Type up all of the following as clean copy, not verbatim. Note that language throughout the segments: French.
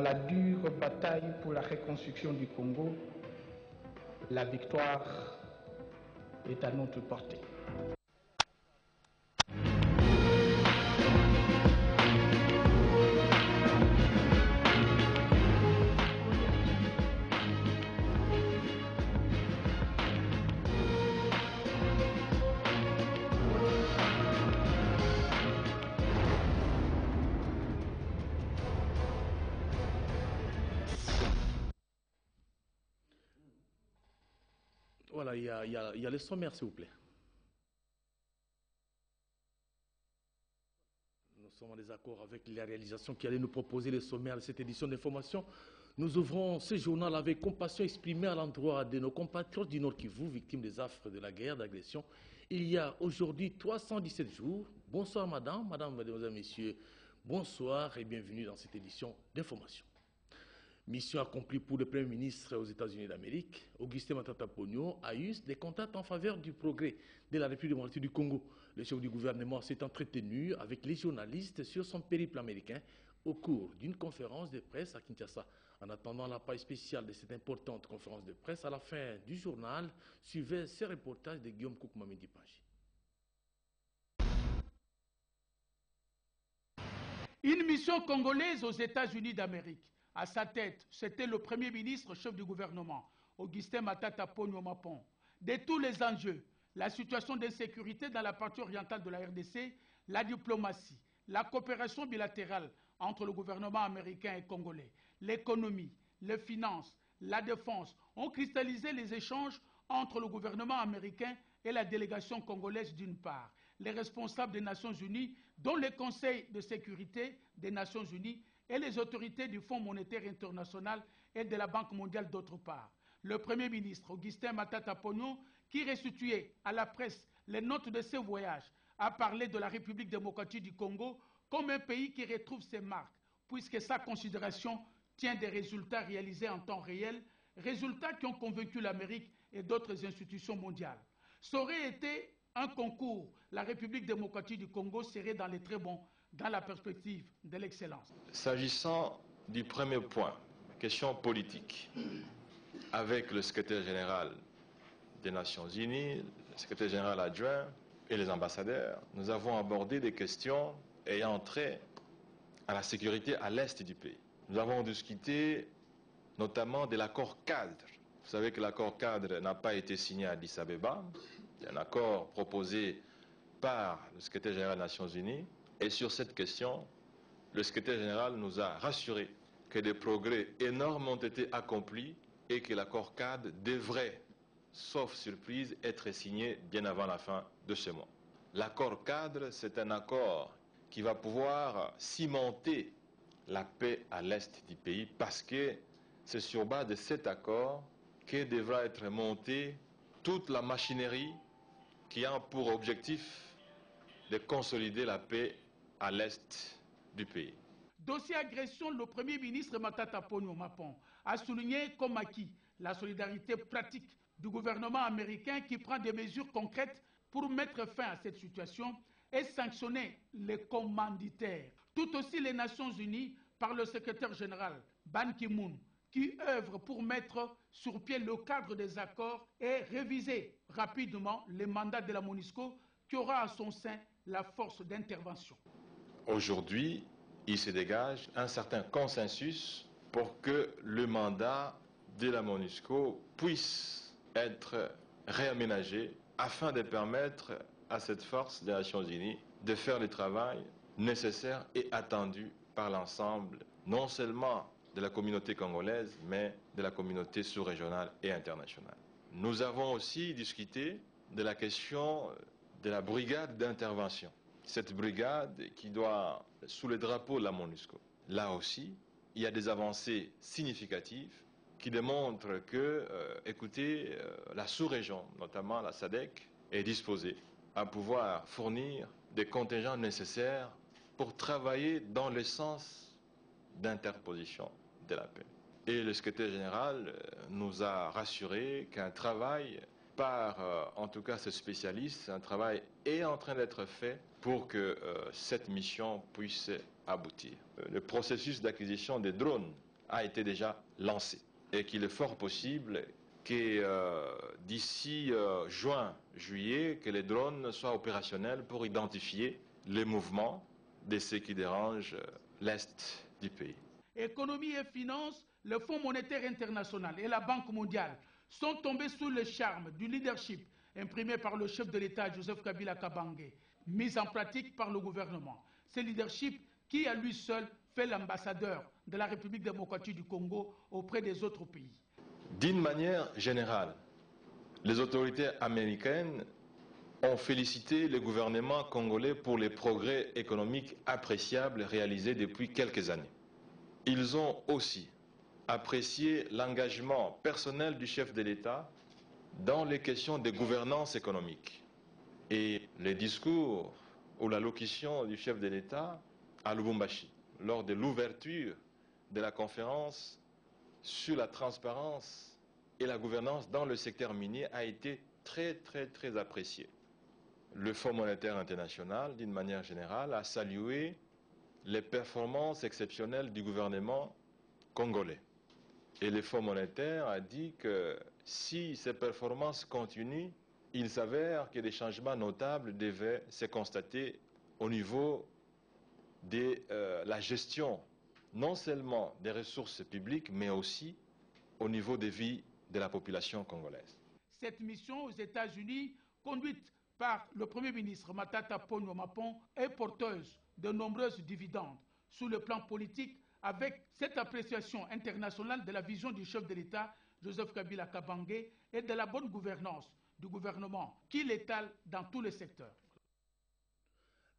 la dure bataille pour la reconstruction du Congo, la victoire est à notre portée. Voilà, il y a le sommaire, s'il vous plaît. Nous sommes en désaccord avec la réalisation qui allait nous proposer le sommaire de cette édition d'information. Nous ouvrons ce journal avec compassion exprimée à l'endroit de nos compatriotes du Nord Kivu, victimes des affres de la guerre d'agression. Il y a aujourd'hui 317 jours. Bonsoir madame, mesdames, messieurs, bonsoir et bienvenue dans cette édition d'information. Mission accomplie pour le Premier ministre aux États-Unis d'Amérique, Augustin Matata Ponyo a eu des contacts en faveur du progrès de la République démocratique du Congo. Le chef du gouvernement s'est entretenu avec les journalistes sur son périple américain au cours d'une conférence de presse à Kinshasa. En attendant la page spéciale de cette importante conférence de presse, à la fin du journal, suivait ce reportage de Guillaume Koukmamidi Panji. Une mission congolaise aux États-Unis d'Amérique. À sa tête, c'était le Premier ministre, chef du gouvernement, Augustin Matata Ponyo Mapon. De tous les enjeux, la situation d'insécurité dans la partie orientale de la RDC, la diplomatie, la coopération bilatérale entre le gouvernement américain et congolais, l'économie, les finances, la défense ont cristallisé les échanges entre le gouvernement américain et la délégation congolaise d'une part, les responsables des Nations Unies, dont le Conseil de sécurité des Nations Unies et les autorités du Fonds monétaire international et de la Banque mondiale d'autre part. Le Premier ministre Augustin Matata Ponyo, qui restituait à la presse les notes de ses voyages, a parlé de la République démocratique du Congo comme un pays qui retrouve ses marques, puisque sa considération tient des résultats réalisés en temps réel, résultats qui ont convaincu l'Amérique et d'autres institutions mondiales. Ça aurait été un concours, la République démocratique du Congo serait dans les très bons, dans la perspective de l'excellence. S'agissant du premier point, question politique, avec le secrétaire général des Nations Unies, le secrétaire général adjoint et les ambassadeurs, nous avons abordé des questions ayant trait à la sécurité à l'est du pays. Nous avons discuté notamment de l'accord cadre. Vous savez que l'accord cadre n'a pas été signé à Addis Abeba. C'est un accord proposé par le secrétaire général des Nations Unies. Et sur cette question, le secrétaire général nous a rassuré que des progrès énormes ont été accomplis et que l'accord cadre devrait, sauf surprise, être signé bien avant la fin de ce mois. L'accord cadre, c'est un accord qui va pouvoir cimenter la paix à l'est du pays parce que c'est sur base de cet accord que devra être montée toute la machinerie qui a pour objectif de consolider la paix à l'est du pays. Dossier agression, le Premier ministre Matata Ponyo Mapon a souligné comme acquis la solidarité pratique du gouvernement américain qui prend des mesures concrètes pour mettre fin à cette situation et sanctionner les commanditaires. Tout aussi les Nations Unies par le secrétaire général Ban Ki-moon qui œuvre pour mettre sur pied le cadre des accords et réviser rapidement les mandats de la MONUSCO qui aura à son sein la force d'intervention. Aujourd'hui, il se dégage un certain consensus pour que le mandat de la MONUSCO puisse être réaménagé afin de permettre à cette force des Nations Unies de faire le travail nécessaire et attendu par l'ensemble, non seulement de la communauté congolaise, mais de la communauté sous-régionale et internationale. Nous avons aussi discuté de la question de la brigade d'intervention. Cette brigade qui doit, sous le drapeau de la MONUSCO. Là aussi, il y a des avancées significatives qui démontrent que, la sous-région, notamment la SADC, est disposée à pouvoir fournir des contingents nécessaires pour travailler dans le sens d'interposition de la paix. Et le secrétaire général nous a rassuré qu'un travail par, en tout cas, ce spécialiste, un travail est en train d'être fait pour que cette mission puisse aboutir. Le processus d'acquisition des drones a été déjà lancé et qu'il est fort possible que d'ici juin-juillet, que les drones soient opérationnels pour identifier les mouvements de ceux qui dérangent l'Est du pays. Économie et finances, le Fonds monétaire international et la Banque mondiale sont tombés sous le charme du leadership imprimé par le chef de l'État Joseph Kabila Kabange, mis en pratique par le gouvernement. Ce leadership qui à lui seul fait l'ambassadeur de la République démocratique du Congo auprès des autres pays. D'une manière générale, les autorités américaines ont félicité le gouvernement congolais pour les progrès économiques appréciables réalisés depuis quelques années. Ils ont aussi apprécié l'engagement personnel du chef de l'État dans les questions de gouvernance économique. Et les discours ou l'allocution du chef de l'État à Lubumbashi, lors de l'ouverture de la conférence sur la transparence et la gouvernance dans le secteur minier, a été très apprécié. Le Fonds monétaire international, d'une manière générale, a salué les performances exceptionnelles du gouvernement congolais. Et le Fonds monétaire a dit que si ces performances continuent, il s'avère que des changements notables devaient se constater au niveau de la gestion, non seulement des ressources publiques, mais aussi au niveau des vies de la population congolaise. Cette mission aux États-Unis, conduite par le Premier ministre Matata Ponyo Mapon, est porteuse de nombreuses dividendes sur le plan politique, avec cette appréciation internationale de la vision du chef de l'État, Joseph Kabila Kabange, et de la bonne gouvernance du gouvernement qui l'étale dans tous les secteurs.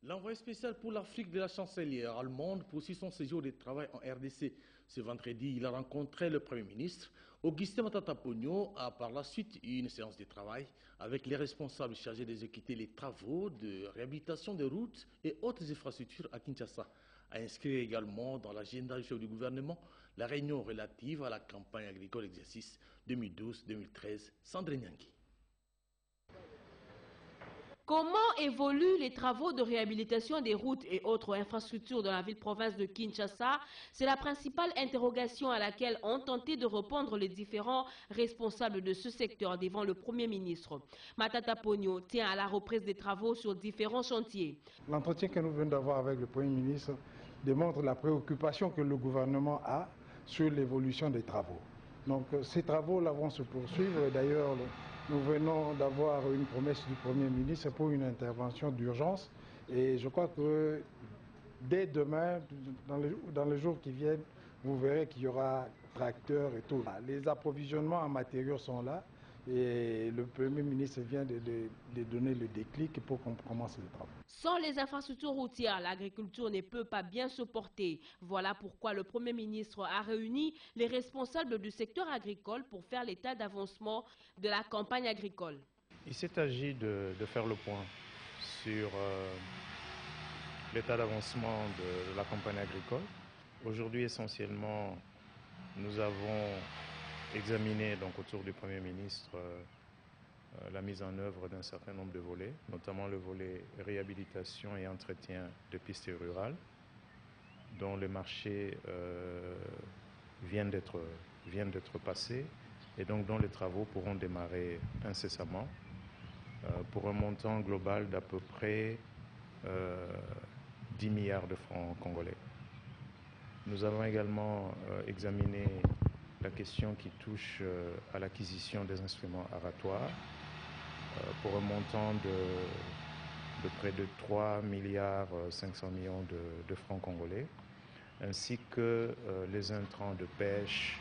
L'envoyé spécial pour l'Afrique de la chancelière allemande poursuit son séjour de travail en RDC. Ce vendredi, il a rencontré le Premier ministre. Augustin Matata Ponyo a par la suite eu une séance de travail avec les responsables chargés d'exécuter les travaux de réhabilitation des routes et autres infrastructures à Kinshasa. A inscrit également dans l'agenda du chef du gouvernement la réunion relative à la campagne agricole exercice 2012-2013. Sandrine Nyangui. Comment évoluent les travaux de réhabilitation des routes et autres infrastructures dans la ville-province de Kinshasa? C'est la principale interrogation à laquelle ont tenté de répondre les différents responsables de ce secteur devant le Premier ministre. Matata Ponyo tient à la reprise des travaux sur différents chantiers. L'entretien que nous venons d'avoir avec le Premier ministre démontre la préoccupation que le gouvernement a sur l'évolution des travaux. Donc ces travaux-là vont se poursuivre. D'ailleurs, nous venons d'avoir une promesse du Premier ministre pour une intervention d'urgence. Et je crois que dès demain, dans les jours qui viennent, vous verrez qu'il y aura tracteurs et tout. Les approvisionnements en matériaux sont là. Et le Premier ministre vient de donner le déclic pour qu'on commence les travaux. Sans les infrastructures routières, l'agriculture ne peut pas bien se porter. Voilà pourquoi le Premier ministre a réuni les responsables du secteur agricole pour faire l'état d'avancement de la campagne agricole. Il s'est agi de faire le point sur l'état d'avancement de la campagne agricole. Aujourd'hui, essentiellement, nous avons examiner donc autour du Premier ministre la mise en œuvre d'un certain nombre de volets, notamment le volet réhabilitation et entretien de pistes rurales, dont le marché vient d'être passé et donc dont les travaux pourront démarrer incessamment pour un montant global d'à peu près 10 milliards de francs congolais. Nous avons également examiné la question qui touche à l'acquisition des instruments aratoires pour un montant de près de 3 milliards 500 millions de francs congolais, ainsi que les intrants de pêche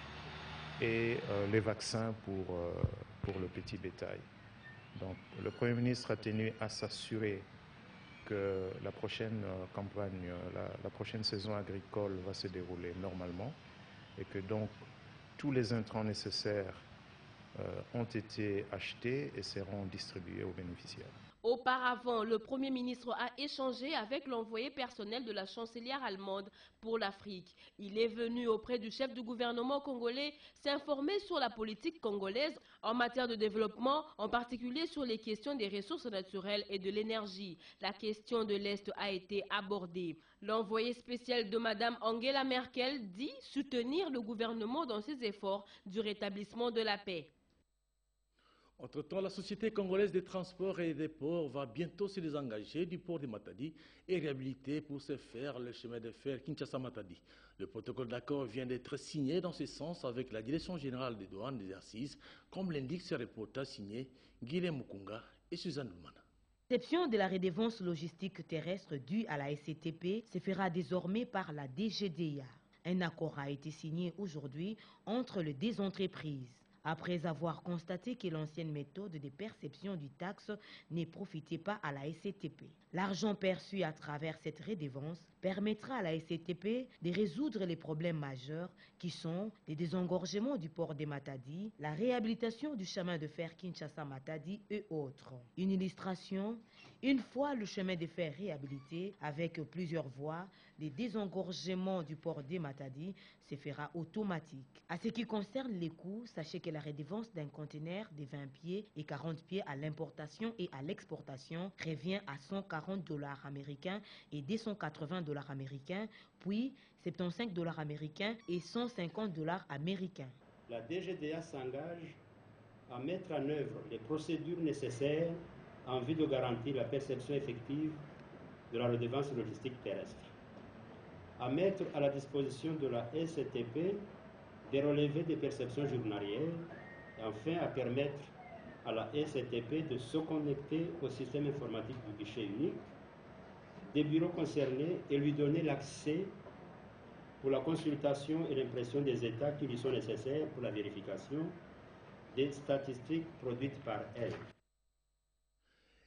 et les vaccins pour le petit bétail. Donc, le Premier ministre a tenu à s'assurer que la prochaine campagne, la prochaine saison agricole va se dérouler normalement et que donc tous les intrants nécessaires ont été achetés et seront distribués aux bénéficiaires. Auparavant, le Premier ministre a échangé avec l'envoyé personnel de la chancelière allemande pour l'Afrique. Il est venu auprès du chef du gouvernement congolais s'informer sur la politique congolaise en matière de développement, en particulier sur les questions des ressources naturelles et de l'énergie. La question de l'Est a été abordée. L'envoyé spécial de Mme Angela Merkel dit soutenir le gouvernement dans ses efforts du rétablissement de la paix. Entre-temps, la Société congolaise des transports et des ports va bientôt se désengager du port de Matadi et réhabiliter pour ce faire le chemin de fer Kinshasa-Matadi. Le protocole d'accord vient d'être signé dans ce sens avec la Direction générale des douanes d'exercice, comme l'indique ce reportage signé Guilhem Mukunga et Suzanne Lumana. L'exception de la redevance logistique terrestre due à la SCTP se fera désormais par la DGDA. Un accord a été signé aujourd'hui entre les deux entreprises. Après avoir constaté que l'ancienne méthode de perception du taxe ne profitait pas à la SCTP. L'argent perçu à travers cette redevance permettra à la SCTP de résoudre les problèmes majeurs qui sont les désengorgements du port de Matadi, la réhabilitation du chemin de fer Kinshasa-Matadi et autres. Une illustration, une fois le chemin de fer réhabilité avec plusieurs voies, le désengorgement du port de Matadi se fera automatique. À ce qui concerne les coûts, sachez que la redevance d'un conteneur de 20 pieds et 40 pieds à l'importation et à l'exportation revient à $140 américains et $280 américains, puis $75 américains et $150 américains. La DGDA s'engage à mettre en œuvre les procédures nécessaires en vue de garantir la perception effective de la redevance logistique terrestre, à mettre à la disposition de la SCTP des relevés de perception journalière et enfin à permettre à la SCTP de se connecter au système informatique du guichet unique des bureaux concernés et lui donner l'accès pour la consultation et l'impression des états qui lui sont nécessaires pour la vérification des statistiques produites par elle.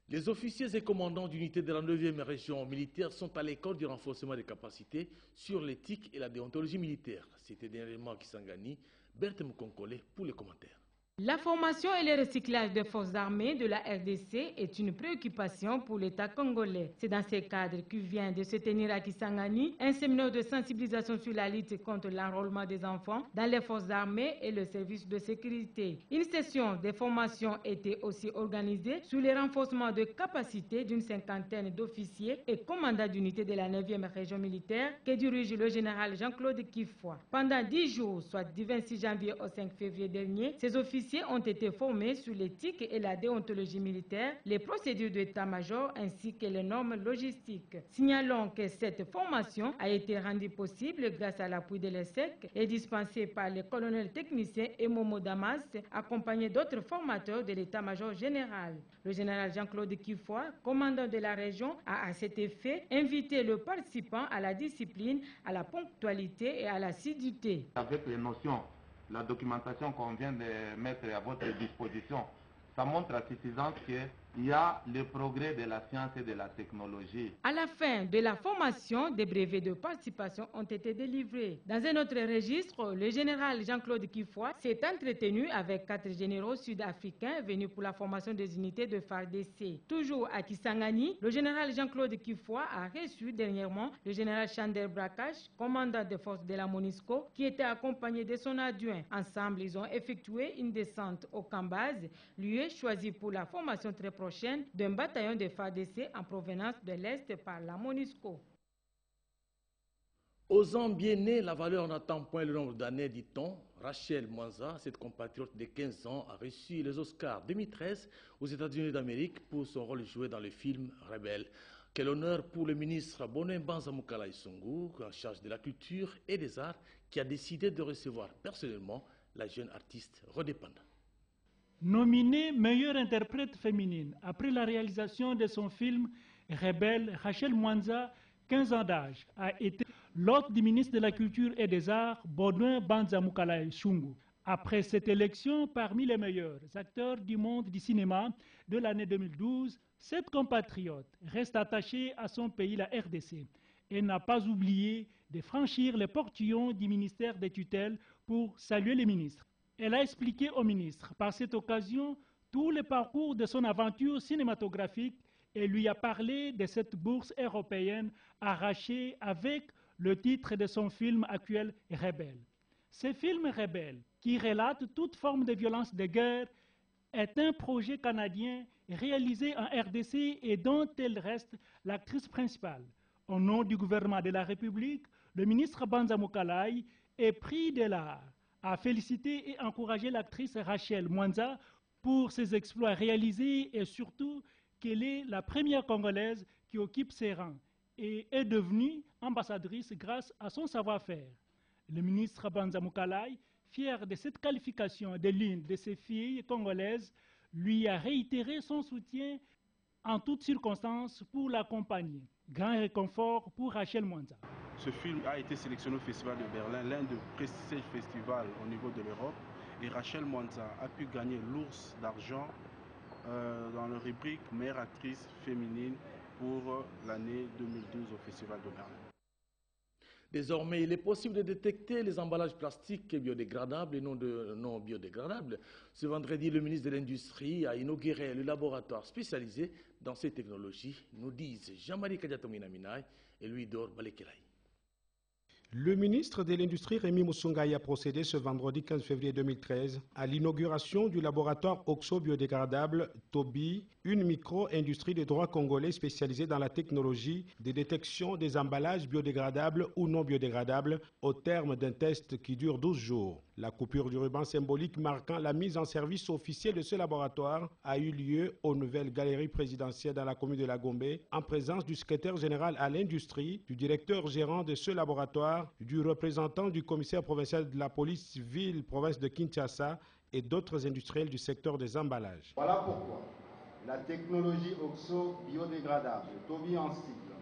Les officiers et commandants d'unités de la 9e région militaire sont à l'école du renforcement des capacités sur l'éthique et la déontologie militaire. C'était dernièrement Kisangani, Berthe Mkonkole pour les commentaires. La formation et le recyclage des forces armées de la RDC est une préoccupation pour l'État congolais. C'est dans ce cadre que vient de se tenir à Kisangani un séminaire de sensibilisation sur la lutte contre l'enrôlement des enfants dans les forces armées et le service de sécurité. Une session de formation était aussi organisée sur le renforcement de capacités d'une cinquantaine d'officiers et commandants d'unités de la 9e région militaire que dirige le général Jean-Claude Kifoua. Pendant 10 jours, soit du 26 janvier au 5 février dernier, ces officiers ont été formés sur l'éthique et la déontologie militaire, les procédures d'état-major ainsi que les normes logistiques. Signalons que cette formation a été rendue possible grâce à l'appui de l'ESSEC et dispensée par le colonel technicien Emomo Damas, accompagné d'autres formateurs de l'état-major général. Le général Jean-Claude Kifoua, commandant de la région, a à cet effet invité le participant à la discipline, à la ponctualité et à l'assiduité. Avec les notions, la documentation qu'on vient de mettre à votre disposition, ça montre à suffisance qu'il y a le progrès de la science et de la technologie. À la fin de la formation, des brevets de participation ont été délivrés. Dans un autre registre, le général Jean-Claude Kifoua s'est entretenu avec 4 généraux sud-africains venus pour la formation des unités de FARDC. Toujours à Kisangani, le général Jean-Claude Kifoua a reçu dernièrement le général Chander Brakash, commandant des forces de la MONUSCO, qui était accompagné de son adjoint. Ensemble, ils ont effectué une descente au camp base, lieu choisi pour la formation très prochaine d'un bataillon de FARDC en provenance de l'Est par la MONUSCO. Aux Zambienais, la valeur n'attend point le nombre d'années, dit-on. Rachel Mwanza, cette compatriote de 15 ans, a reçu les Oscars 2013 aux États-Unis d'Amérique pour son rôle joué dans le film Rebelle. Quel honneur pour le ministre Bonembanza Mukala Isungu, en charge de la culture et des arts, qui a décidé de recevoir personnellement la jeune artiste redépendante. Nominée meilleure interprète féminine après la réalisation de son film Rebelle, Rachel Mwanza, 15 ans d'âge, a été l'hôte du ministre de la Culture et des Arts, Bonembanza Mukala Isungu. Après cette élection parmi les meilleurs acteurs du monde du cinéma de l'année 2012, cette compatriote reste attachée à son pays, la RDC, et n'a pas oublié de franchir les portillons du ministère des tutelles pour saluer les ministres. Elle a expliqué au ministre, par cette occasion, tout le parcours de son aventure cinématographique et lui a parlé de cette bourse européenne arrachée avec le titre de son film actuel Rebelle. Ce film Rebelle, qui relate toute forme de violence de guerre, est un projet canadien réalisé en RDC et dont elle reste l'actrice principale. Au nom du gouvernement de la République, le ministre Banza Moukalay est pris de l'art à féliciter et encourager l'actrice Rachel Mwanza pour ses exploits réalisés et surtout qu'elle est la première Congolaise qui occupe ses rangs et est devenue ambassadrice grâce à son savoir-faire. Le ministre Banza Moukalay, fier de cette qualification de l'une de ses filles congolaises, lui a réitéré son soutien en toutes circonstances pour l'accompagner. Grand réconfort pour Rachel Mwanza. Ce film a été sélectionné au Festival de Berlin, l'un des prestigieux festivals au niveau de l'Europe. Et Rachel Mwanza a pu gagner l'Ours d'argent dans la rubrique meilleure actrice féminine pour l'année 2012 au Festival de Berlin. Désormais, il est possible de détecter les emballages plastiques biodégradables et non biodégradables. Ce vendredi, le ministre de l'Industrie a inauguré le laboratoire spécialisé dans ces technologies, nous disent Jean-Marie Kadiatominaminaï et Louis-Dor Balekelai. Le ministre de l'Industrie Rémi Moussoungaï a procédé ce vendredi 15 février 2013 à l'inauguration du laboratoire Oxo biodégradable TOBI, une micro-industrie de droit congolais spécialisée dans la technologie de détection des emballages biodégradables ou non biodégradables au terme d'un test qui dure 12 jours. La coupure du ruban symbolique marquant la mise en service officielle de ce laboratoire a eu lieu aux nouvelles galeries présidentielles dans la commune de La Gombe en présence du secrétaire général à l'industrie, du directeur gérant de ce laboratoire, du représentant du commissaire provincial de la police ville province de Kinshasa et d'autres industriels du secteur des emballages. Voilà pourquoi la technologie Oxo biodégradable, TOBI en sigle,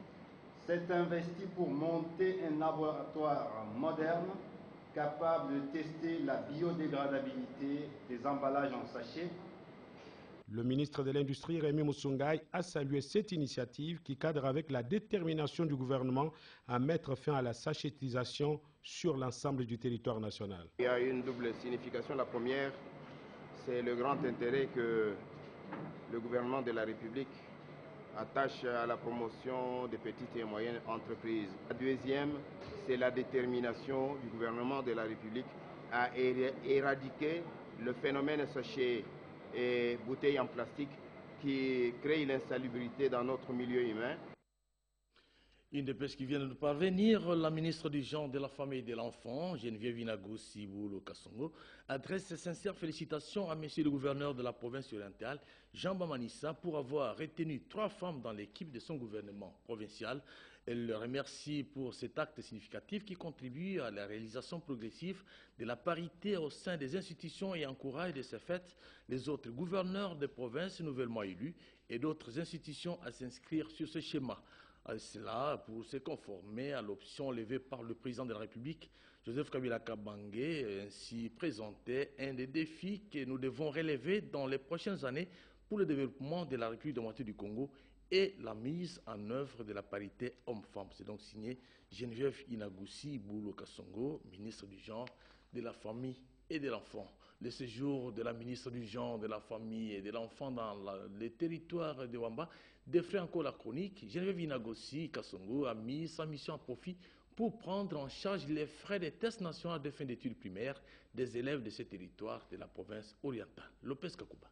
s'est investie pour monter un laboratoire moderne capable de tester la biodégradabilité des emballages en sachet. Le ministre de l'Industrie, Rémi Moussoungaï, a salué cette initiative qui cadre avec la détermination du gouvernement à mettre fin à la sachétisation sur l'ensemble du territoire national. Il y a une double signification. La première, c'est le grand intérêt que le gouvernement de la République attache à la promotion des petites et moyennes entreprises. La deuxième, c'est la détermination du gouvernement de la République à éradiquer le phénomène sachet et bouteilles en plastique qui crée l'insalubrité dans notre milieu humain. Une dépêche qui vient de nous parvenir, la ministre du Genre, de la Famille et de l'Enfant, Geneviève Inagosi Boulo Kassongo, adresse ses sincères félicitations à monsieur le gouverneur de la province orientale, Jean Bamanissa, pour avoir retenu 3 femmes dans l'équipe de son gouvernement provincial. Elle le remercie pour cet acte significatif qui contribue à la réalisation progressive de la parité au sein des institutions et encourage de ce fait les autres gouverneurs des provinces nouvellement élus et d'autres institutions à s'inscrire sur ce schéma. Cela pour se conformer à l'option levée par le président de la République, Joseph Kabila Kabange, ainsi présentait un des défis que nous devons relever dans les prochaines années pour le développement de la République démocratique du Congo et la mise en œuvre de la parité homme-femme. C'est donc signé Geneviève Inagosi Boulo Kassongo, ministre du Genre, de la Famille et de l'Enfant. Le séjour de la ministre du Genre, de la Famille et de l'Enfant dans les territoires de Wamba défraie encore la chronique. Geneviève Inagosi Kassongo a mis sa mission à profit pour prendre en charge les frais des tests nationaux de fin d'études primaires des élèves de ce territoire de la province orientale. Lopez Kakouba.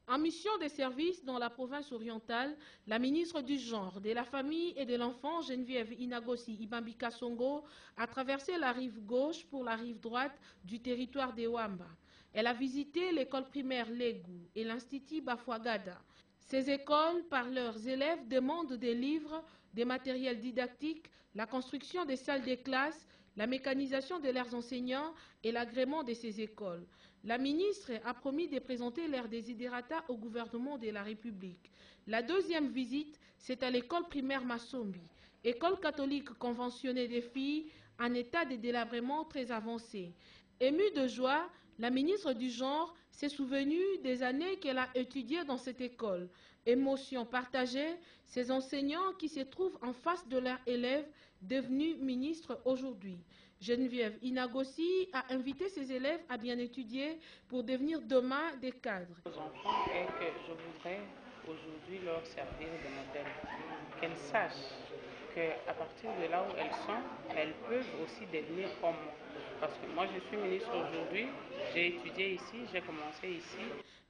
En mission de service dans la province orientale, la ministre du Genre, de la Famille et de l'Enfant, Geneviève Inagosi Ibambi Kassongo, a traversé la rive gauche pour la rive droite du territoire de Wamba. Elle a visité l'école primaire Légou et l'Institut Bafouagada. Ces écoles, par leurs élèves, demandent des livres, des matériels didactiques, la construction des salles de classe, la mécanisation de leurs enseignants et l'agrément de ces écoles. La ministre a promis de présenter leurs desiderata au gouvernement de la République. La deuxième visite, c'est à l'école primaire Massombi, école catholique conventionnée des filles en état de délabrement très avancé. Émue de joie, la ministre du Genre s'est souvenue des années qu'elle a étudiées dans cette école. Émotion partagée, ces enseignants qui se trouvent en face de leurs élèves devenus ministres aujourd'hui. Geneviève Inagosi a invité ses élèves à bien étudier pour devenir demain des cadres. Aux enfants et que je voudrais aujourd'hui leur servir de modèle. Qu'elles sachent qu'à partir de là où elles sont, elles peuvent aussi devenir comme moi. Parce que moi, je suis ministre aujourd'hui, j'ai étudié ici, j'ai commencé ici.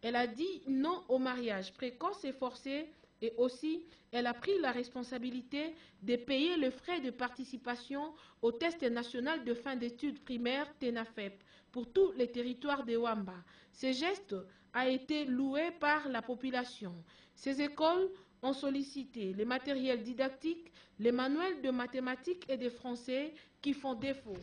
Elle a dit non au mariage précoce et forcé et aussi elle a pris la responsabilité de payer le frais de participation au test national de fin d'études primaires TENAFEP pour tous les territoires de Wamba. Ce geste a été loué par la population. Ces écoles ont sollicité les matériels didactiques, les manuels de mathématiques et de français qui font défaut.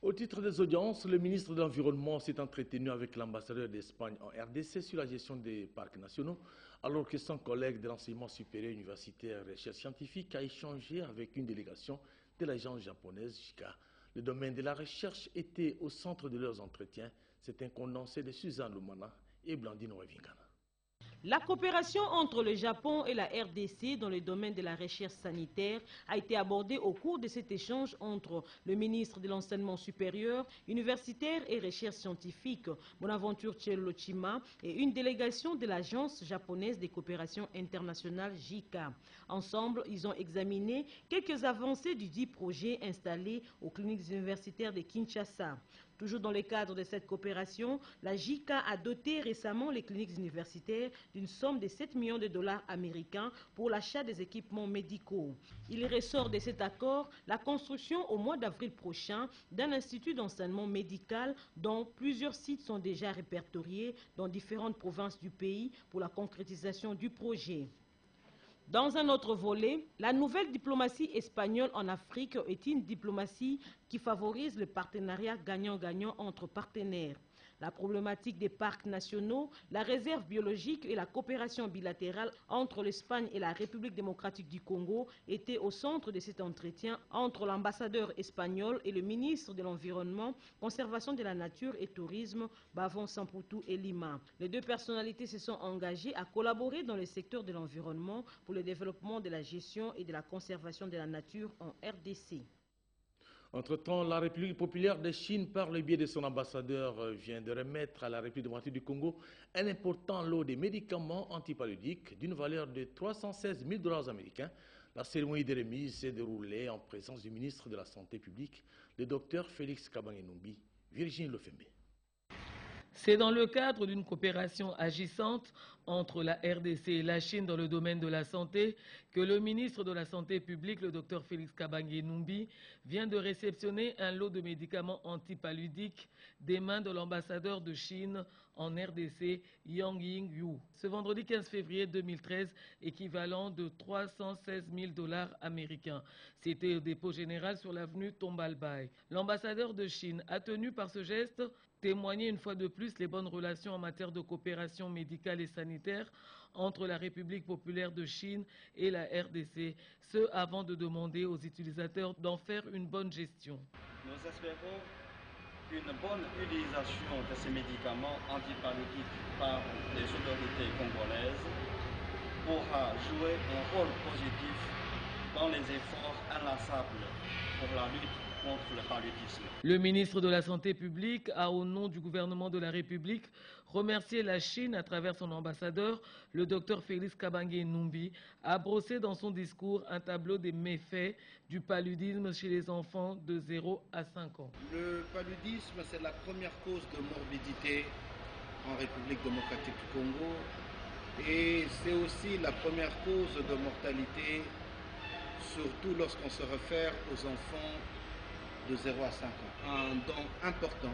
Au titre des audiences, le ministre de l'Environnement s'est entretenu avec l'ambassadeur d'Espagne en RDC sur la gestion des parcs nationaux, alors que son collègue de l'enseignement supérieur universitaire et recherche scientifique a échangé avec une délégation de l'agence japonaise JICA. Le domaine de la recherche était au centre de leurs entretiens. C'est un condensé de Suzanne Lumana et Blandine Wevingana. La coopération entre le Japon et la RDC dans le domaine de la recherche sanitaire a été abordée au cours de cet échange entre le ministre de l'Enseignement supérieur, universitaire et recherche scientifique, Bonaventure Tchelochima, et une délégation de l'Agence japonaise des coopérations internationales JICA. Ensemble, ils ont examiné quelques avancées du dit projet installé aux cliniques universitaires de Kinshasa. Toujours dans le cadre de cette coopération, la JICA a doté récemment les cliniques universitaires d'une somme de 7 millions de dollars américains pour l'achat des équipements médicaux. Il ressort de cet accord la construction au mois d'avril prochain d'un institut d'enseignement médical dont plusieurs sites sont déjà répertoriés dans différentes provinces du pays pour la concrétisation du projet. Dans un autre volet, la nouvelle diplomatie espagnole en Afrique est une diplomatie qui favorise le partenariat gagnant-gagnant entre partenaires. La problématique des parcs nationaux, la réserve biologique et la coopération bilatérale entre l'Espagne et la République démocratique du Congo étaient au centre de cet entretien entre l'ambassadeur espagnol et le ministre de l'Environnement, Conservation de la Nature et Tourisme, Bavon Samputu et Lima. Les deux personnalités se sont engagées à collaborer dans le secteur de l'environnement pour le développement de la gestion et de la conservation de la nature en RDC. Entre-temps, la République populaire de Chine, par le biais de son ambassadeur, vient de remettre à la République démocratique du Congo un important lot de médicaments antipaludiques d'une valeur de 316 000 dollars américains. La cérémonie de remise s'est déroulée en présence du ministre de la Santé publique, le docteur Félix Kabange-Numbi. Virginie Lefembe. C'est dans le cadre d'une coopération agissante entre la RDC et la Chine dans le domaine de la santé que le ministre de la Santé publique, le Dr Félix Kabange-Numbi, vient de réceptionner un lot de médicaments antipaludiques des mains de l'ambassadeur de Chine en RDC, Yang Ying-Yu. Ce vendredi 15 février 2013, équivalent de 316 000 dollars américains. C'était au dépôt général sur l'avenue Tombalbaye. L'ambassadeur de Chine a tenu par ce geste témoigner une fois de plus les bonnes relations en matière de coopération médicale et sanitaire entre la République populaire de Chine et la RDC, ce avant de demander aux utilisateurs d'en faire une bonne gestion. Nous espérons qu'une bonne utilisation de ces médicaments antipaludiques par les autorités congolaises pourra jouer un rôle positif dans les efforts inlassables pour la lutte contre le paludisme. Le ministre de la Santé publique a, au nom du gouvernement de la République, remercié la Chine à travers son ambassadeur, le docteur Félix Kabange-Numbi, a brossé dans son discours un tableau des méfaits du paludisme chez les enfants de 0 à 5 ans. Le paludisme, c'est la première cause de morbidité en République démocratique du Congo et c'est aussi la première cause de mortalité, surtout lorsqu'on se réfère aux enfants de 0 à 5 ans. Un don important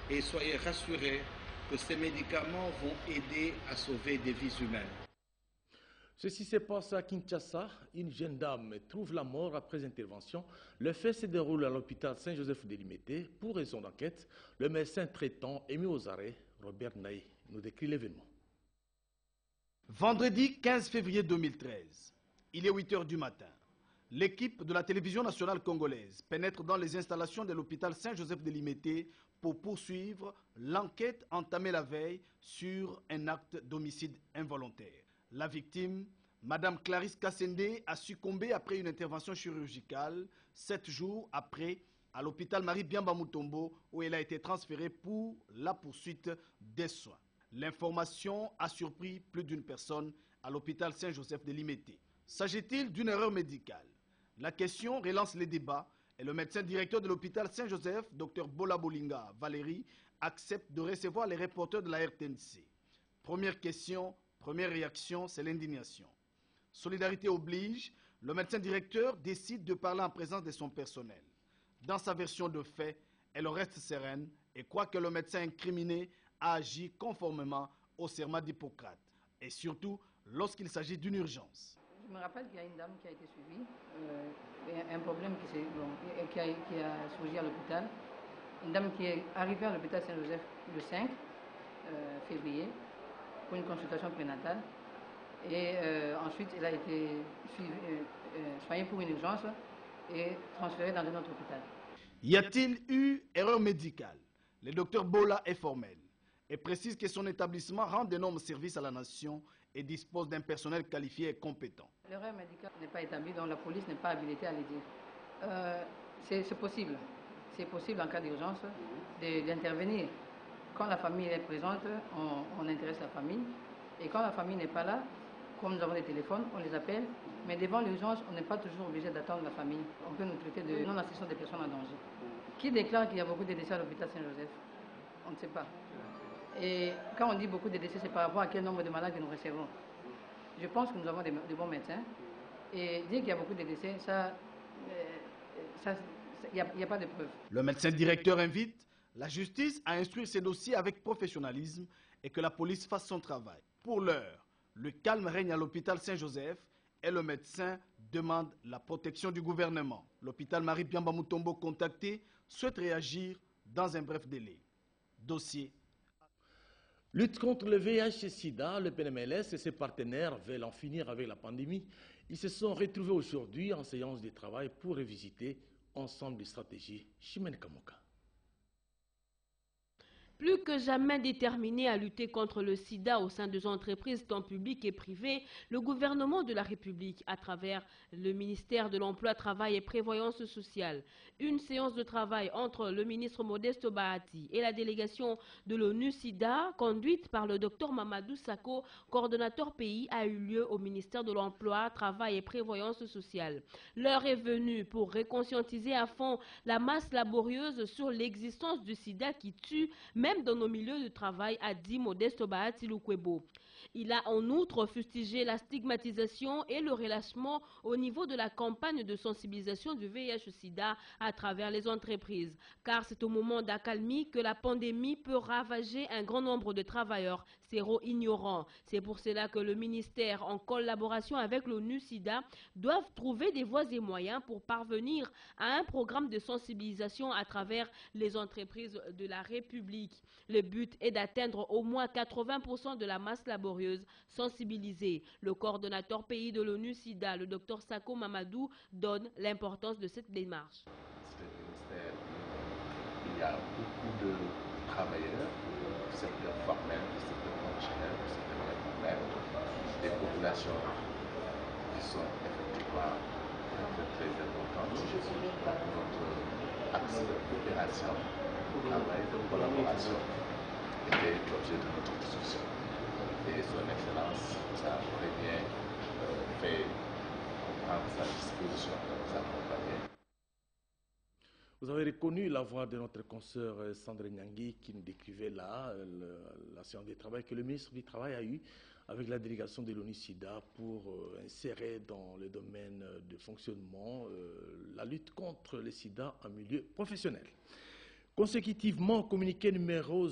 et soyez rassurés que ces médicaments vont aider à sauver des vies humaines. Ceci se passe à Kinshasa. Une jeune dame trouve la mort après intervention. Le fait se déroule à l'hôpital Saint-Joseph de Limité. Pour raison d'enquête, le médecin traitant est mis aux arrêts. Robert Naï nous décrit l'événement. Vendredi 15 février 2013, il est 8 h du matin. L'équipe de la télévision nationale congolaise pénètre dans les installations de l'hôpital Saint-Joseph de Limité pour poursuivre l'enquête entamée la veille sur un acte d'homicide involontaire. La victime, Madame Clarisse Kassende, a succombé après une intervention chirurgicale 7 jours après à l'hôpital Marie Biamba Mutombo où elle a été transférée pour la poursuite des soins. L'information a surpris plus d'une personne à l'hôpital Saint-Joseph de Limete. S'agit-il d'une erreur médicale? La question relance les débats et le médecin directeur de l'hôpital Saint-Joseph, Dr Bola Bolinga Valérie, accepte de recevoir les reporters de la RTNC. Première question, première réaction, c'est l'indignation. Solidarité oblige, le médecin directeur décide de parler en présence de son personnel. Dans sa version de fait, elle reste sereine et croit que le médecin incriminé a agi conformément au serment d'Hippocrate. Et surtout, lorsqu'il s'agit d'une urgence. Je me rappelle qu'il y a une dame qui a été suivie, un problème qui a surgi à l'hôpital. Une dame qui est arrivée à l'hôpital Saint-Joseph le 5 février pour une consultation prénatale. Et ensuite, elle a été soignée pour une urgence et transférée dans un autre hôpital. Y a-t-il eu erreur médicale? Le docteur Bola est formel et précise que son établissement rend d'énormes services à la nation et dispose d'un personnel qualifié et compétent. L'erreur médicale n'est pas établie, donc la police n'est pas habilitée à le dire. C'est possible. C'est possible en cas d'urgence d'intervenir. Quand la famille est présente, on intéresse la famille. Et quand la famille n'est pas là, comme nous avons des téléphones, on les appelle. Mais devant l'urgence, on n'est pas toujours obligé d'attendre la famille. On peut nous traiter de non-assistance des personnes en danger. Qui déclare qu'il y a beaucoup de décès à l'hôpital Saint-Joseph? On ne sait pas. Et quand on dit beaucoup de décès, c'est par rapport à quel nombre de malades que nous recevons. Je pense que nous avons de bons médecins. Et dire qu'il y a beaucoup de décès, il n'y a pas de preuve. Le médecin directeur invite la justice à instruire ces dossiers avec professionnalisme et que la police fasse son travail. Pour l'heure, le calme règne à l'hôpital Saint-Joseph et le médecin demande la protection du gouvernement. L'hôpital Marie-Biamba Mutombo contacté souhaite réagir dans un bref délai. Dossier. Lutte contre le VIH-Sida, le PNMLS et ses partenaires veulent en finir avec la pandémie. Ils se sont retrouvés aujourd'hui en séance de travail pour revisiter ensemble des stratégies. Chimène Kamoka. Plus que jamais déterminé à lutter contre le sida au sein des entreprises tant publiques et privées, le gouvernement de la République, à travers le ministère de l'Emploi, Travail et Prévoyance sociale, une séance de travail entre le ministre Modeste Bahati et la délégation de l'ONU-SIDA, conduite par le Dr Mamadou Sakho, coordonnateur pays, a eu lieu au ministère de l'Emploi, Travail et Prévoyance sociale. L'heure est venue pour réconscientiser à fond la masse laborieuse sur l'existence du sida qui tue, même dans nos milieux de travail, a dit Modeste Bahati Lukwebo. Il a en outre fustigé la stigmatisation et le relâchement au niveau de la campagne de sensibilisation du VIH-Sida à travers les entreprises. Car c'est au moment d'accalmie que la pandémie peut ravager un grand nombre de travailleurs séro-ignorants. C'est pour cela que le ministère, en collaboration avec l'ONU-SIDA, doivent trouver des voies et moyens pour parvenir à un programme de sensibilisation à travers les entreprises de la République. Le but est d'atteindre au moins 80% de la masse laborieuse sensibilisée. Le coordonnateur pays de l'ONU-SIDA, le Dr Sakho Mamadou, donne l'importance de cette démarche. Il y a beaucoup de travailleurs du secteur formel, du secteur fonctionnel, du secteur informel, des populations qui sont effectivement très importantes. Notre axe de coopération, de travail, de collaboration était l'objet de notre discussion. Et son Excellence nous a très bien fait prendre sa disposition de nous accompagner. Vous avez reconnu la voix de notre consoeur Sandrine Nyangui qui nous décrivait là la séance de travail que le ministre du Travail a eue avec la délégation de l'ONU-SIDA pour insérer dans le domaine de fonctionnement la lutte contre le sida en milieu professionnel. Consécutivement, communiqué numéro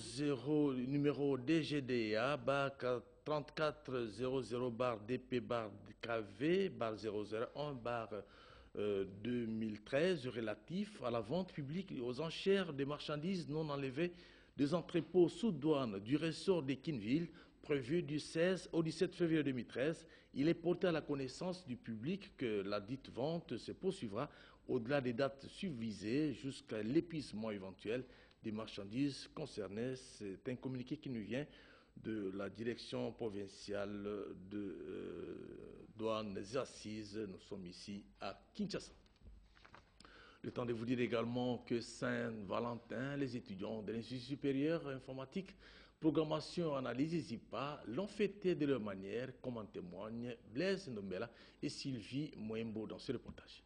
DGDA, BAC 3400-DP-KV-001-2013 relatif à la vente publique et aux enchères des marchandises non enlevées des entrepôts sous douane du ressort de Kinville, prévu du 16 au 17 février 2013. Il est porté à la connaissance du public que la dite vente se poursuivra au-delà des dates subvisées jusqu'à l'épuisement éventuel des marchandises concernées. C'est un communiqué qui nous vient de la direction provinciale de douanes et assises. Nous sommes ici à Kinshasa. Le temps de vous dire également que Saint-Valentin, les étudiants de l'Institut supérieur informatique Programmation et analyse ZIPA l'ont fêté de leur manière, comme en témoignent Blaise Ndombela et Sylvie Moembo dans ce reportage.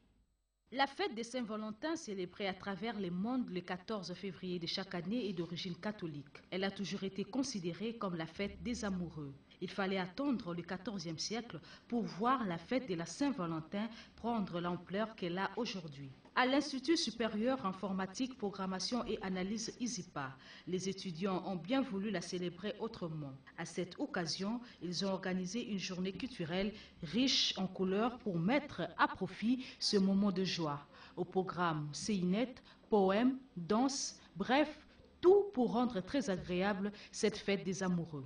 La fête de Saint-Valentin, célébrée à travers le monde le 14 février de chaque année, est d'origine catholique. Elle a toujours été considérée comme la fête des amoureux. Il fallait attendre le XIVe siècle pour voir la fête de la Saint-Valentin prendre l'ampleur qu'elle a aujourd'hui. À l'Institut supérieur informatique, programmation et analyse ISIPA, les étudiants ont bien voulu la célébrer autrement. À cette occasion, ils ont organisé une journée culturelle riche en couleurs pour mettre à profit ce moment de joie. Au programme séinette, poèmes, danse, bref, tout pour rendre très agréable cette fête des amoureux.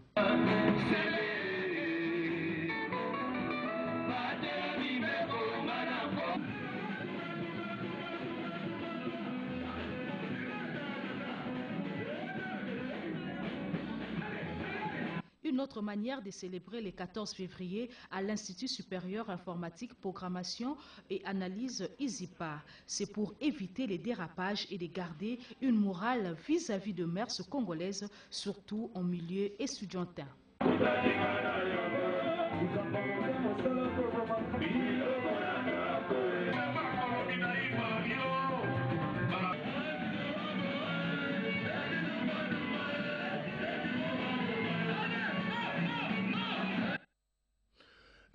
Une autre manière de célébrer le 14 février à l'Institut supérieur informatique, programmation et analyse ISIPA. C'est pour éviter les dérapages et de garder une morale vis-à-vis de mœurs congolaises, surtout en milieu estudiantin.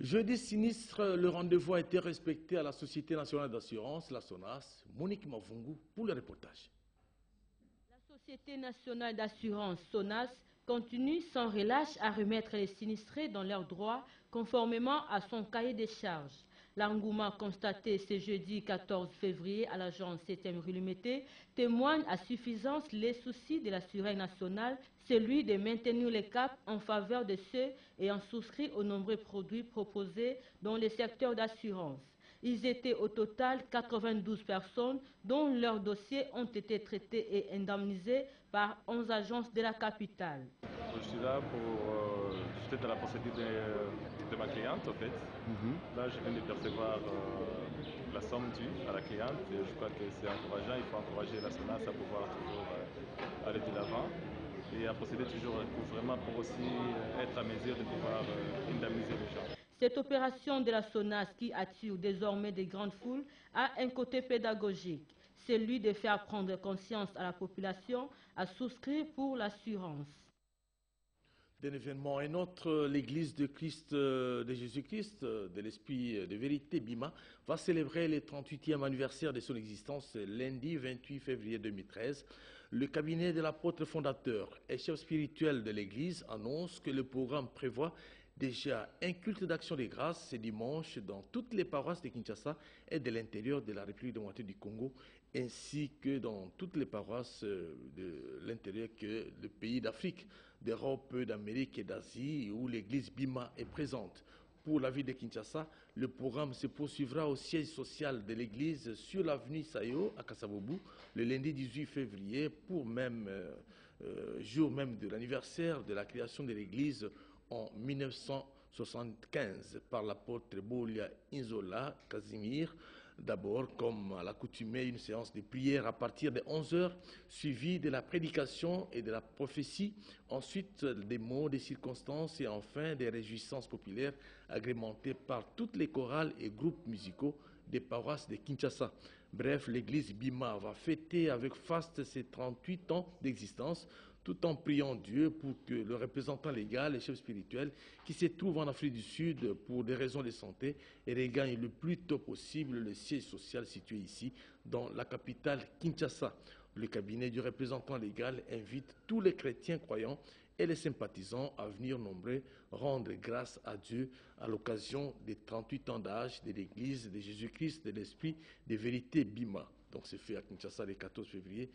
Jeudi sinistre, le rendez-vous a été respecté à la Société nationale d'assurance, la SONAS. Monique Mavungu pour le reportage. La Société nationale d'assurance, SONAS, continue sans relâche à remettre les sinistrés dans leurs droits conformément à son cahier des charges. L'engouement constaté ce jeudi 14 février à l'agence 7e rue Limité témoigne à suffisance les soucis de l'assureur national, celui de maintenir le cap en faveur de ceux ayant souscrit aux nombreux produits proposés dans le secteur d'assurance. Ils étaient au total 92 personnes dont leurs dossiers ont été traités et indemnisés par 11 agences de la capitale. Je suis là pour discuter de la procédure de ma cliente en fait. Là je viens de percevoir la somme due à la cliente et je crois que c'est encourageant, il faut encourager la SONAS à pouvoir toujours aller de l'avant et à procéder toujours vraiment pour aussi être à mesure de pouvoir indemniser les gens. Cette opération de la SONAS qui attire désormais des grandes foules a un côté pédagogique, celui de faire prendre conscience à la population à souscrire pour l'assurance. D'un événement, un autre, l'église de Christ, de Jésus-Christ, de l'Esprit de Vérité, BIMA, va célébrer le 38e anniversaire de son existence lundi 28 février 2013. Le cabinet de l'apôtre fondateur et chef spirituel de l'église annonce que le programme prévoit déjà un culte d'action des grâces ce dimanche dans toutes les paroisses de Kinshasa et de l'intérieur de la République démocratique du Congo, ainsi que dans toutes les paroisses de l'intérieur que le pays d'Afrique, d'Europe, d'Amérique et d'Asie, où l'église BIMA est présente. Pour la ville de Kinshasa, le programme se poursuivra au siège social de l'église sur l'avenue Sayo à Kasavubu le lundi 18 février pour jour même de l'anniversaire de la création de l'église en 1975 par l'apôtre Bolia Inzola Casimir. D'abord, comme à l'accoutumée, une séance de prière à partir de 11h, suivie de la prédication et de la prophétie, ensuite des mots, des circonstances et enfin des réjouissances populaires agrémentées par toutes les chorales et groupes musicaux des paroisses de Kinshasa. Bref, l'église BIMA va fêter avec faste ses 38 ans d'existence, tout en priant Dieu pour que le représentant légal et chef spirituel qui se trouve en Afrique du Sud pour des raisons de santé regagne le plus tôt possible le siège social situé ici dans la capitale Kinshasa. Le cabinet du représentant légal invite tous les chrétiens croyants et les sympathisants à venir nombreux rendre grâce à Dieu à l'occasion des 38 ans d'âge de l'église de Jésus-Christ de l'Esprit de Vérité BIMA. Donc c'est fait à Kinshasa le 14 février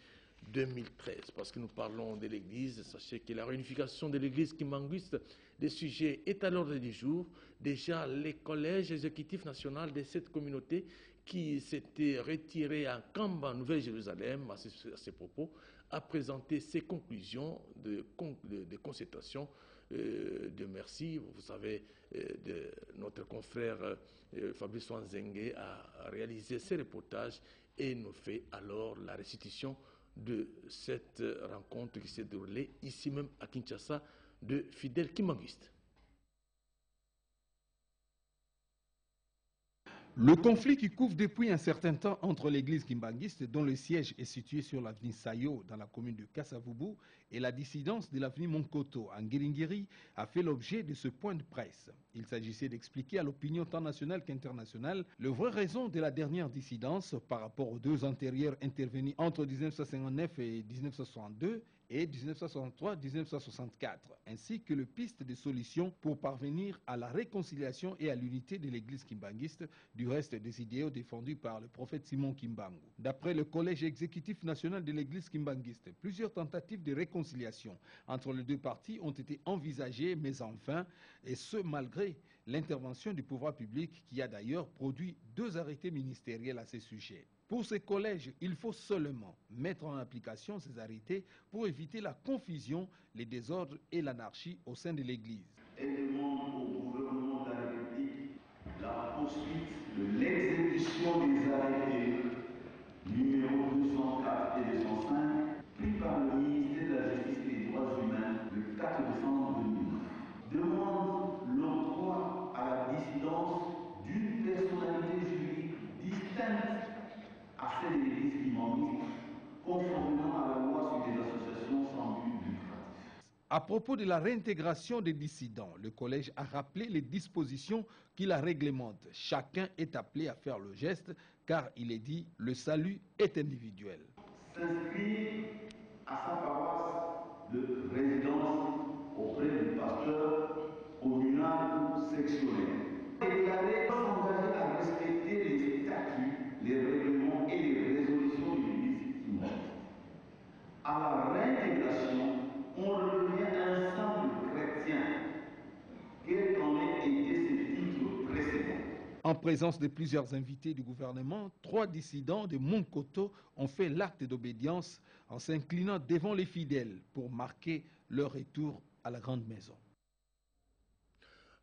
2013. Parce que nous parlons de l'Église, sachez que la réunification de l'Église qui m'anguste des sujets est à l'ordre du jour. Déjà, les collèges exécutifs nationaux de cette communauté qui s'était retiré à Kamba, Nouvelle-Jérusalem, à ces propos, a présenté ses conclusions de concertation de merci. Vous savez, notre confrère Fabrice Wanzengue a réalisé ces reportages et nous fait alors la restitution de cette rencontre qui s'est déroulée ici même à Kinshasa de fidèles kimbanguistes. Le conflit qui couvre depuis un certain temps entre l'église kimbanguiste, dont le siège est situé sur l'avenue Sayo dans la commune de Kassavubu, et la dissidence de l'avenue Monkoto en Ngiringiri a fait l'objet de ce point de presse. Il s'agissait d'expliquer à l'opinion tant nationale qu'internationale les vraies raisons de la dernière dissidence par rapport aux deux antérieures intervenues entre 1959 et 1962 et 1963-1964, ainsi que les pistes de solutions pour parvenir à la réconciliation et à l'unité de l'église kimbanguiste du reste des idéaux défendus par le prophète Simon Kimbangu. D'après le collège exécutif national de l'église kimbanguiste, plusieurs tentatives de réconciliation entre les deux parties ont été envisagées, mais enfin, et ce malgré l'intervention du pouvoir public qui a d'ailleurs produit 2 arrêtés ministériels à ce sujet. Pour ces collèges, il faut seulement mettre en application ces arrêtés pour éviter la confusion, les désordres et l'anarchie au sein de l'Église. Elle demande au gouvernement de la République la poursuite de l'exécution des arrêtés numéro 204 et 205 pris par le ministère de la Justice et des Droits Humains le 4 décembre 2009. Demande l'octroi à la dissidence d'une personnalité juridique distincte à celle de l'église kimbanguiste, conformément à la loi sur les associations sans but lucratif. À propos de la réintégration des dissidents, le collège a rappelé les dispositions qui la réglementent. Chacun est appelé à faire le geste, car il est dit, le salut est individuel. S'inscrire à sa paroisse de résidence auprès du pasteur communal ou sectionnel. Déclarer s'engager à respecter les statuts, les règlements et les résolutions de l'église kimbanguiste. À la réintégration, on revient à un simple chrétien, quel qu'en ait été ses titres précédents. En présence de plusieurs invités du gouvernement, 3 dissidents de Monkoto ont fait l'acte d'obédience en s'inclinant devant les fidèles pour marquer leur retour à la grande maison.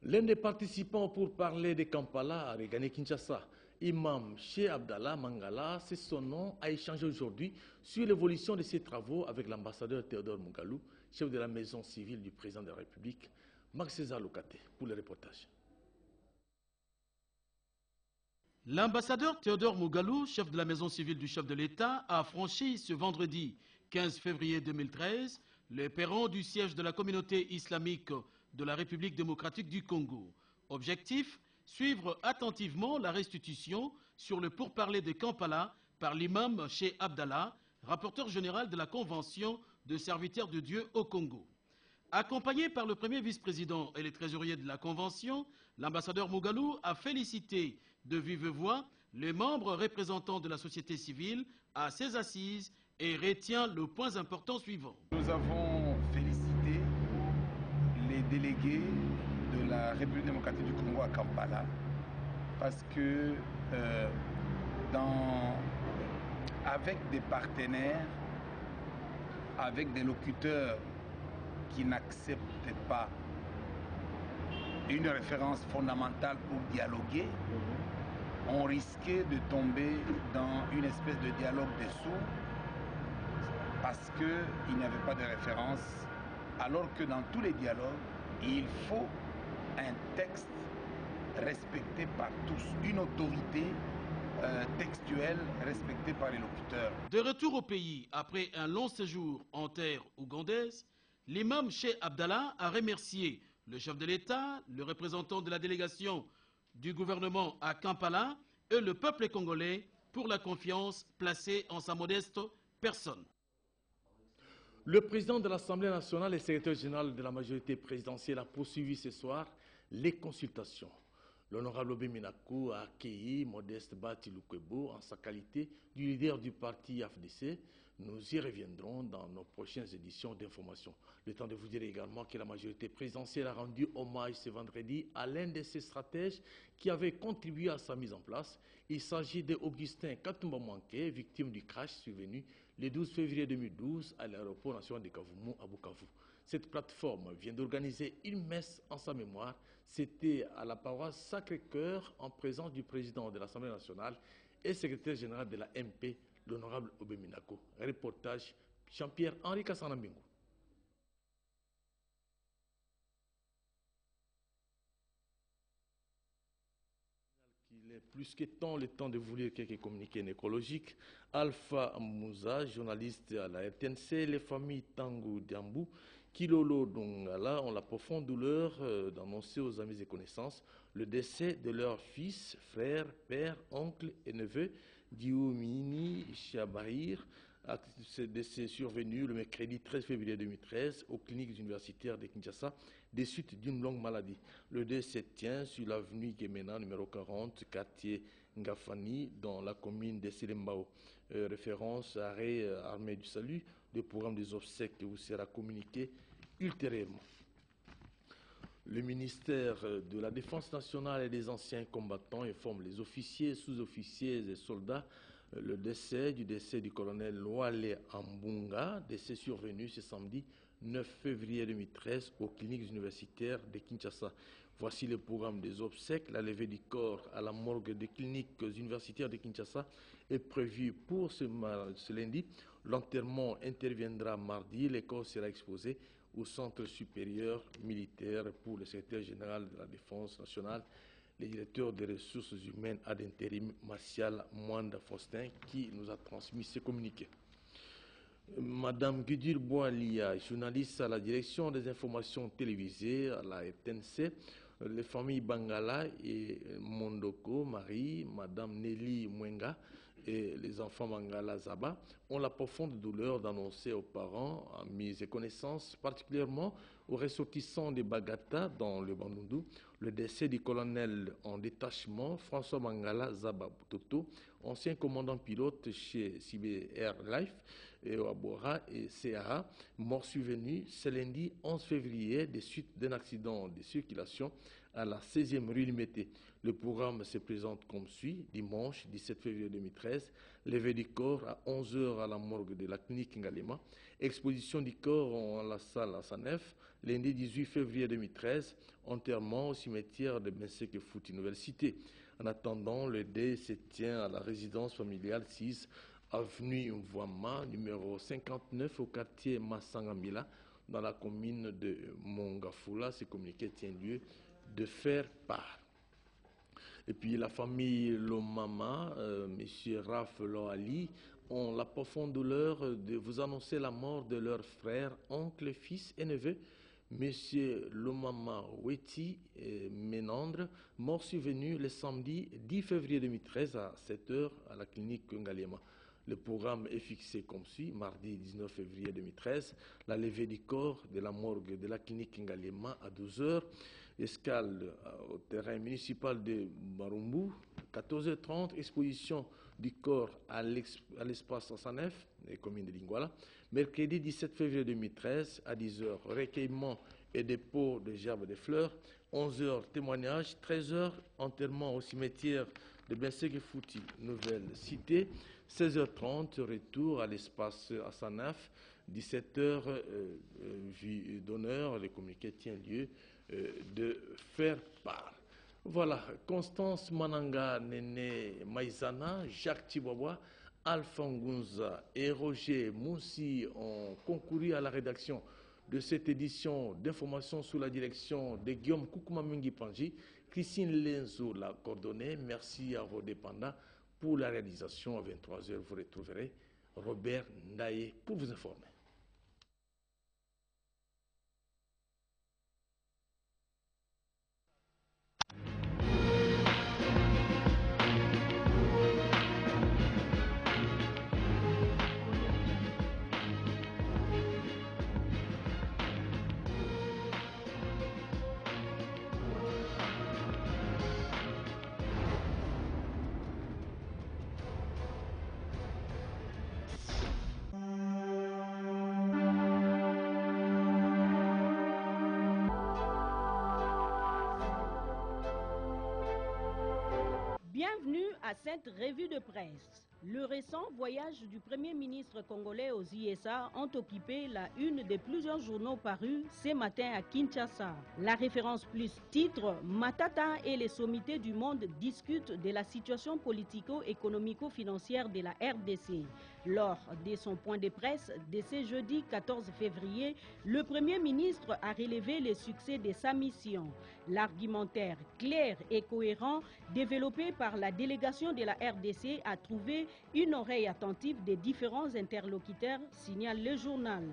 L'un des participants pour parler de Kampala a regagné Kinshasa. Imam Cheikh Abdallah Mangala, c'est son nom, a échangé aujourd'hui sur l'évolution de ses travaux avec l'ambassadeur Théodore Mugalou, chef de la maison civile du président de la République, Max César Lokate, pour le reportage. L'ambassadeur Théodore Mugalou, chef de la maison civile du chef de l'État, a franchi ce vendredi 15 février 2013 les perrons du siège de la communauté islamique de la République démocratique du Congo. Objectif, suivre attentivement la restitution sur le pourparler de Kampala par l'imam Cheikh Abdallah, rapporteur général de la Convention de serviteurs de Dieu au Congo. Accompagné par le premier vice-président et les trésoriers de la Convention, l'ambassadeur Mugalou a félicité de vive voix les membres représentants de la société civile à ses assises et retient le point important suivant. Nous avons félicité les délégués de la République démocratique du Congo à Kampala parce que avec des partenaires, avec des locuteurs qui n'acceptent pas une référence fondamentale pour dialoguer, on risquait de tomber dans une espèce de dialogue des sourds parce qu'il n'y avait pas de référence, alors que dans tous les dialogues, il faut un texte respecté par tous, une autorité textuelle respectée par les locuteurs. De retour au pays, après un long séjour en terre ougandaise, l'imam Cheikh Abdallah a remercié le chef de l'État, le représentant de la délégation du gouvernement à Kampala et le peuple congolais pour la confiance placée en sa modeste personne. Le président de l'Assemblée nationale et secrétaire général de la majorité présidentielle a poursuivi ce soir les consultations. L'honorable Obé Minakou a accueilli Modeste Batiloukwebo en sa qualité du leader du parti AFDC. Nous y reviendrons dans nos prochaines éditions d'information. Le temps de vous dire également que la majorité présidentielle a rendu hommage ce vendredi à l'un de ses stratèges qui avait contribué à sa mise en place. Il s'agit d'Augustin Katumba Mwanké, victime du crash survenu le 12 février 2012 à l'aéroport national de Kavumu à Bukavu. Cette plateforme vient d'organiser une messe en sa mémoire. C'était à la paroisse Sacré-Cœur en présence du président de l'Assemblée nationale et secrétaire général de la MP, l'honorable Obeminako. Reportage Jean-Pierre Henri Kassanambingo. Il est plus que temps, le temps de vous lire quelques communiqués écologiques. Alpha Moussa, journaliste à la RTNC, les familles Tango Diambou, Kilolo Dongala ont la profonde douleur d'annoncer aux amis et connaissances le décès de leur fils, frère, père, oncle et neveu, Dioumini Chabahir. Ce décès survenu le mercredi 13 février 2013 aux cliniques universitaires de Kinshasa des suites d'une longue maladie. Le décès tient sur l'avenue Gemena, numéro 40, quartier Ngafani, dans la commune de Selembao. Référence à Armée du Salut, le programme des obsèques vous sera communiqué ultérieurement. Le ministère de la Défense nationale et des anciens combattants informe les officiers, sous-officiers et soldats le décès du colonel Loale Ambunga, décès survenu ce samedi 9 février 2013 aux cliniques universitaires de Kinshasa. Voici le programme des obsèques. La levée du corps à la morgue des cliniques universitaires de Kinshasa est prévue pour ce lundi. L'enterrement interviendra mardi. Le corps sera exposé au Centre supérieur militaire pour le secrétaire général de la Défense nationale, le directeur des ressources humaines ad intérim, Martial Mwanda Faustin, qui nous a transmis ce communiqué. Madame Gudir Boalia, journaliste à la direction des informations télévisées à la RTNC, les familles Bangala et Mondoko, Marie, Madame Nelly Mwenga et les enfants Mangala Zaba ont la profonde douleur d'annoncer aux parents, amis et connaissances, particulièrement aux ressortissants de Bagata dans le Bandundu, le décès du colonel en détachement François Mangala Zaba Toto, ancien commandant pilote chez CB Air Life et Abora et CAA, mort survenu ce lundi 11 février des suites d'un accident de circulation à la 16e rue Limité. Le programme se présente comme suit: dimanche 17 février 2013, levée du corps à 11h à la morgue de la clinique Ngalema, exposition du corps à la salle à Sanef, lundi 18 février 2013, enterrement au cimetière de Benseke Foot Université. En attendant, le deuil se tient à la résidence familiale 6, avenue Mvouama, numéro 59, au quartier Massangambila, dans la commune de Mongafula. Ce communiqué tient lieu de faire part. Et puis la famille Lomama, M. Raf Loali, ont la profonde douleur de vous annoncer la mort de leur frère, oncle, fils et neveu, M. Lomama Weti Ménandre, mort survenu le samedi 10 février 2013 à 7h à la clinique Ngaliema. Le programme est fixé comme suit: mardi 19 février 2013, la levée du corps de la morgue de la clinique Ngaliema à 12h, escale au terrain municipal de Barumbu, 14h30, exposition du corps à l'espace Sanef, les communes de Lingwala. Mercredi 17 février 2013 à 10h, recueillement et dépôt de gerbes de fleurs. 11h, témoignage. 13h, enterrement au cimetière de Benseke Fouti, nouvelle cité. 16h30, retour à l'espace Assanaf. 17h, vie d'honneur. Le communiqué tient lieu de faire part. Voilà, Constance Mananga Nene Maïzana, Jacques Tibouaboua, Alpha Ngunza et Roger Moussi ont concouru à la rédaction de cette édition d'information sous la direction de Guillaume Koukoumamengi Panji. Christine Lenzo l'a coordonnée. Merci à vos dépendants pour la réalisation. À 23h, vous retrouverez Robert Ndaye pour vous informer. Bienvenue à cette revue de presse. Le récent voyage du Premier ministre congolais aux USA ont occupé la une de plusieurs journaux parus ce matin à Kinshasa. La référence plus titre « Matata et les sommités du monde discutent de la situation politico-économico-financière de la RDC ». Lors de son point de presse de ce jeudi 14 février, le Premier ministre a relevé le succès de sa mission. L'argumentaire clair et cohérent développé par la délégation de la RDC a trouvé une oreille attentive des différents interlocuteurs, signale le journal.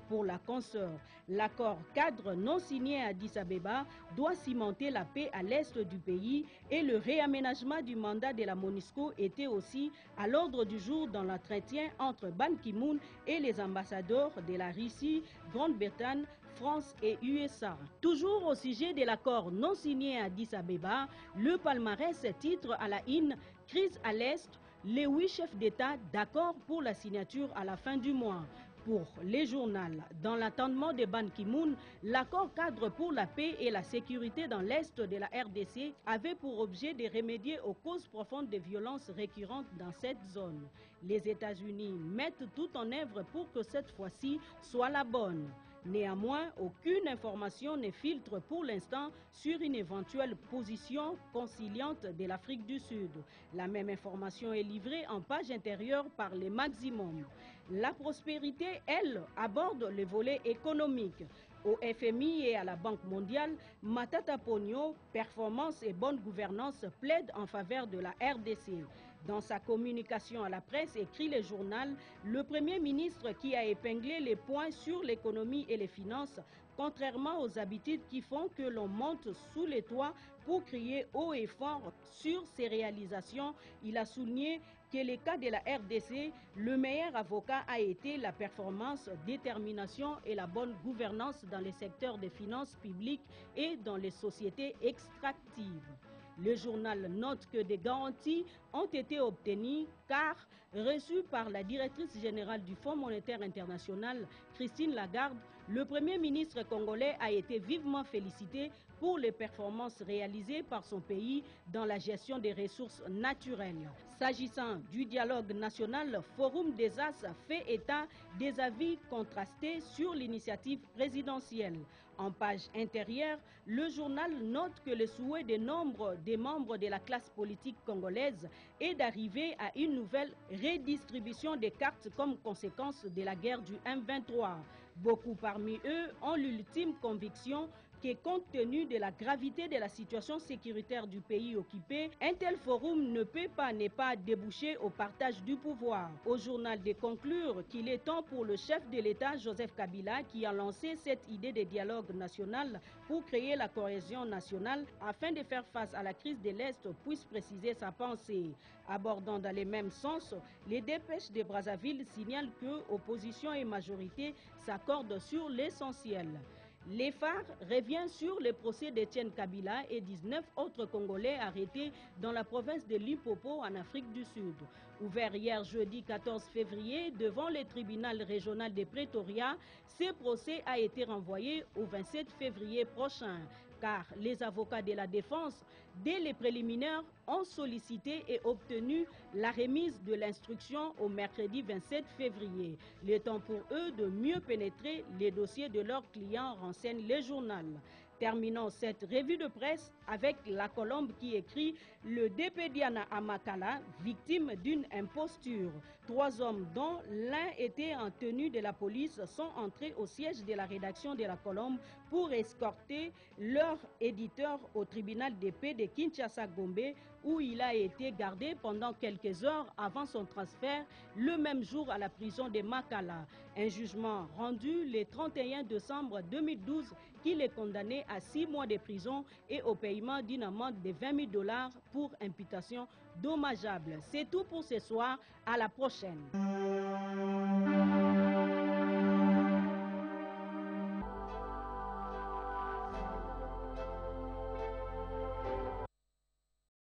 Pour la consoeur, l'accord cadre non signé à Addis Abeba doit cimenter la paix à l'est du pays et le réaménagement du mandat de la MONUSCO était aussi à l'ordre du jour dans l'entretien entre Ban Ki-moon et les ambassadeurs de la Russie, Grande-Bretagne, France et USA. Toujours au sujet de l'accord non signé à Addis Abeba, le palmarès titre à la une « Crise à l'Est », les 8 chefs d'État d'accord pour la signature à la fin du mois. Pour les journaux, dans l'attendement de Ban Ki-moon, l'accord cadre pour la paix et la sécurité dans l'Est de la RDC avait pour objet de remédier aux causes profondes de violences récurrentes dans cette zone. Les États-Unis mettent tout en œuvre pour que cette fois-ci soit la bonne. Néanmoins, aucune information ne filtre pour l'instant sur une éventuelle position conciliante de l'Afrique du Sud. La même information est livrée en page intérieure par les Maximum. La prospérité, elle, aborde le volet économique. Au FMI et à la Banque mondiale, Matata Ponyo, performance et bonne gouvernance plaide en faveur de la RDC. Dans sa communication à la presse, écrit le journal, le Premier ministre qui a épinglé les points sur l'économie et les finances, contrairement aux habitudes qui font que l'on monte sous les toits pour crier haut et fort sur ses réalisations, il a souligné que le cas de la RDC, le meilleur avocat a été la performance, détermination et la bonne gouvernance dans les secteurs des finances publiques et dans les sociétés extractives. Le journal note que des garanties ont été obtenues car, reçues par la directrice générale du Fonds monétaire international, Christine Lagarde, le Premier ministre congolais a été vivement félicité pour les performances réalisées par son pays dans la gestion des ressources naturelles. S'agissant du dialogue national, Forum des As fait état des avis contrastés sur l'initiative présidentielle. En page intérieure, le journal note que le souhait des membres de la classe politique congolaise est d'arriver à une nouvelle redistribution des cartes comme conséquence de la guerre du M23. Beaucoup parmi eux ont l'ultime conviction que compte tenu de la gravité de la situation sécuritaire du pays occupé, un tel forum ne peut pas ne pas déboucher au partage du pouvoir. Au journal de conclure qu'il est temps pour le chef de l'État, Joseph Kabila, qui a lancé cette idée de dialogue national pour créer la cohésion nationale afin de faire face à la crise de l'Est, puisse préciser sa pensée. Abordant dans le même sens, les dépêches de Brazzaville signalent que opposition et majorité s'accordent sur l'essentiel. Les phares revient sur le procès d'Etienne Kabila et 19 autres Congolais arrêtés dans la province de Limpopo en Afrique du Sud. Ouvert hier jeudi 14 février devant le tribunal régional de Pretoria, ce procès a été renvoyé au 27 février prochain, car les avocats de la défense, dès les préliminaires, ont sollicité et obtenu la remise de l'instruction au mercredi 27 février. Le temps pour eux de mieux pénétrer les dossiers de leurs clients, renseigne le journal. Terminons cette revue de presse avec la Colombe qui écrit « Le DP Diana Amakala, victime d'une imposture ». 3 hommes, dont l'un était en tenue de la police, sont entrés au siège de la rédaction de la Colombe pour escorter leur éditeur au tribunal de paix de Kinshasa-Gombe, où il a été gardé pendant quelques heures avant son transfert le même jour à la prison de Makala. Un jugement rendu le 31 décembre 2012 qui les condamnait à 6 mois de prison et au paiement d'une amende de $20 000 pour imputation dommageable. C'est tout pour ce soir. À la prochaine.